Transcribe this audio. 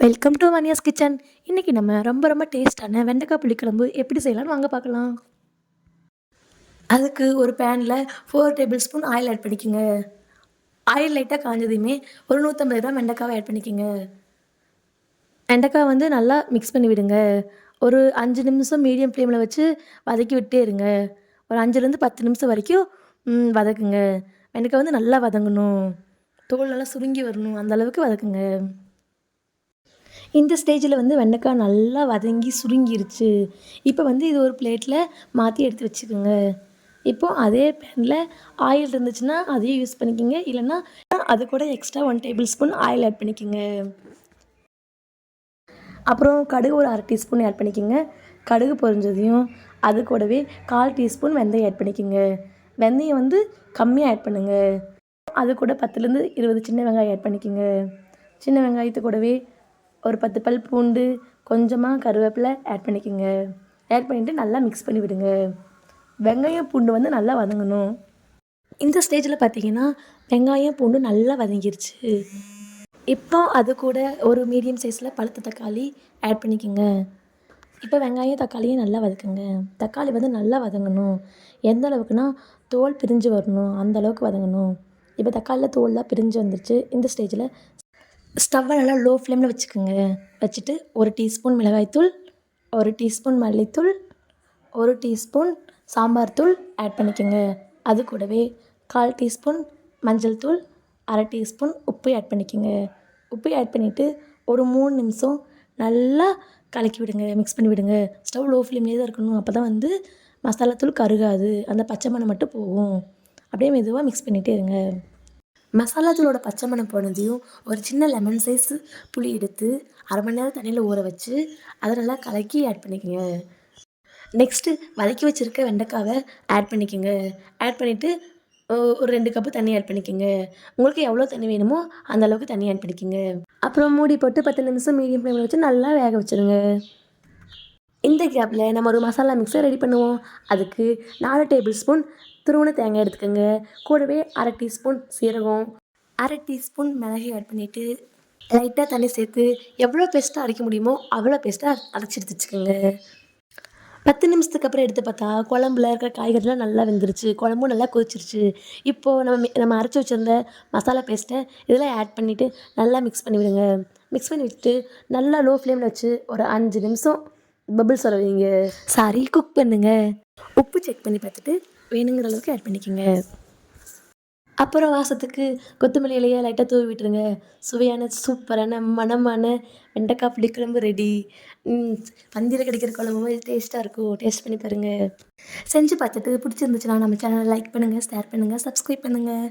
Welcome to மணியாஸ் kitchen. இன்றைக்கி நம்ம ரொம்ப டேஸ்ட்டான வெண்டைக்காய் புளிக்குழம்பு எப்படி செய்யலாம்னு வாங்க பார்க்கலாம். அதுக்கு ஒரு பேனில் 4 டேபிள் ஸ்பூன் ஆயில் ஆட் பண்ணிக்கோங்க. ஆயில் லைட்டாக காஞ்சதையுமே ஒரு 150 கிராம் வெண்டைக்காவை ஆட் பண்ணிக்கோங்க. வெண்டைக்காய் வந்து நல்லா மிக்ஸ் பண்ணி விடுங்க. ஒரு 5 நிமிஷம் மீடியம் ஃப்ளேமில் வச்சு வதக்கி விட்டே இருங்க. ஒரு 5லேருந்து 10 நிமிஷம் வரைக்கும் வதக்குங்க. வெண்டைக்காய் வந்து நல்லா வதங்கணும், தோல் நல்லா சுருங்கி வரணும், அந்தளவுக்கு வதக்குங்க. இந்த ஸ்டேஜில் வந்து வெண்டைக்காய் நல்லா வதங்கி சுருங்கிருச்சு. இப்போ வந்து இது ஒரு பிளேட்டில் மாற்றி எடுத்து வச்சுக்கோங்க. இப்போது அதே பேனில் ஆயில் இருந்துச்சுன்னா அதையும் யூஸ் பண்ணிக்கோங்க, இல்லைன்னா அது கூட extra 1 tablespoon oil add பண்ணிக்கோங்க. அப்புறம் கடுகு ஒரு 1/2 டீஸ்பூன் ஆட் பண்ணிக்கோங்க. கடுகு பொரிஞ்சதையும் அது கூடவே 1/4 டீஸ்பூன் வெந்தயம் ஆட் பண்ணிக்கோங்க. வெந்தயம் வந்து கம்மியாக ஆட் பண்ணுங்கள். அது கூட 10லேருந்து 20 சின்ன வெங்காயம் ஆட் பண்ணிக்கோங்க. சின்ன வெங்காயத்து கூடவே ஒரு 10 பல் பூண்டு, கொஞ்சமாக கருவேப்பிலை ஆட் பண்ணிக்கோங்க. ஆட் பண்ணிவிட்டு நல்லா மிக்ஸ் பண்ணி விடுங்க. வெங்காயம் பூண்டு வந்து நல்லா வதங்கணும். இந்த ஸ்டேஜில் பார்த்தீங்கன்னா வெங்காயம் பூண்டு நல்லா வதங்கிருச்சு. இப்போ அது கூட ஒரு மீடியம் சைஸில் பழுத்த தக்காளி ஆட் பண்ணிக்கோங்க. இப்போ வெங்காயம் தக்காளியும் நல்லா வதக்குங்க. தக்காளி வந்து நல்லா வதங்கணும். எந்த அளவுக்குனா தோல் பிரிஞ்சு வரணும், அந்தளவுக்கு வதங்கணும். இப்போ தக்காளியில் தோல்லாம் பிரிஞ்சு வந்துருச்சு. இந்த ஸ்டேஜில் ஸ்டவ்வை நல்லா லோ ஃப்ளேமில் வச்சுக்கோங்க. வச்சுட்டு 1 டீஸ்பூன் மிளகாய்த்தூள், 1 டீஸ்பூன் மல்லித்தூள், 1 டீஸ்பூன் சாம்பார் தூள் ஆட் பண்ணிக்கோங்க. அது கூடவே 1/4 டீஸ்பூன் மஞ்சள் தூள், 1/2 டீஸ்பூன் உப்பு ஆட் பண்ணிக்கோங்க. உப்பு ஆட் பண்ணிவிட்டு ஒரு 3 நிமிஷம் நல்லா கலக்கி விடுங்க, மிக்ஸ் பண்ணி விடுங்க. ஸ்டவ் லோ ஃப்ளேம்லேயே தான் இருக்கணும். அப்போ தான் வந்து மசாலாத்தூள் கருகாது, அந்த பச்சை மணம் மட்டும் போகும். அப்படியே மெதுவாக மிக்ஸ் பண்ணிகிட்டே இருங்க. மசாலா தூளோட பச்சை மணம் போனதையும் ஒரு சின்ன லெமன் சைஸ் புளி எடுத்து 1/2 மணி நேரம் தண்ணியில் ஊற வச்சு அதை நல்லா கலக்கி ஆட் பண்ணிக்கோங்க. நெக்ஸ்ட்டு வதக்கி வச்சுருக்க வெண்டைக்காவை ஆட் பண்ணிக்கோங்க. ஆட் பண்ணிவிட்டு ஒரு 2 கப்பு தண்ணி ஆட் பண்ணிக்கோங்க. உங்களுக்கு எவ்வளோ தண்ணி வேணுமோ அந்த அளவுக்கு தண்ணி ஆட் பண்ணிக்கோங்க. அப்புறம் மூடி போட்டு 10 நிமிஷம் மீடியம் ஃப்ளேமில் வச்சு நல்லா வேக வச்சுருங்க. இந்த கேப்பில் நம்ம ஒரு மசாலா மிக்ஸை ரெடி பண்ணுவோம். அதுக்கு 4 டேபிள் ஸ்பூன் துருவின தேங்காய் எடுத்துக்கோங்க. கூடவே 1/2 டீஸ்பூன் சீரகம், 1/2 டீஸ்பூன் மிளகு ஆட் பண்ணிவிட்டு லைட்டாக தண்ணி சேர்த்து எவ்வளோ பேஸ்ட்டாக அரைக்க முடியுமோ அவ்வளோ பேஸ்ட்டாக அரைச்சி எடுத்து வச்சுக்கோங்க. 10 நிமிஷத்துக்கு அப்புறம் எடுத்து பார்த்தா குழம்புல இருக்கிற காய்கறிலாம் நல்லா வெந்துருச்சு, குழம்பும் நல்லா கொதிச்சிருச்சு. இப்போது நம்ம அரைச்சி வச்சுருந்த மசாலா பேஸ்ட்டை இதில் ஆட் பண்ணிவிட்டு நல்லா மிக்ஸ் பண்ணி விடுங்க. மிக்ஸ் பண்ணி விட்டுட்டு நல்லா லோ ஃப்ளேமில் வச்சு ஒரு 5 நிமிஷம் பபிள்ஸ் வர வைங்க. குக் பண்ணுங்கள். உப்பு செக் பண்ணி பார்த்துட்டு வேணுங்கிற அளவுக்கு ஆட் பண்ணிக்கோங்க. அப்புறம் வாசத்துக்கு கொத்தமல்லி இலையை லைட்டாக தூவி விட்டுருங்க. சுவையான சூப்பரான மணமான வெண்டைக்காய் புளிக்குழம்பு ரெடி. பந்தியில் கிடைக்கிற குழம்பு மாதிரி டேஸ்ட்டாக இருக்கும். டேஸ்ட் பண்ணி பாருங்கள். செஞ்சு பார்த்துட்டு பிடிச்சிருந்துச்சுன்னா நம்ம சேனலை லைக் பண்ணுங்கள், ஷேர் பண்ணுங்கள், சப்ஸ்கிரைப் பண்ணுங்கள்.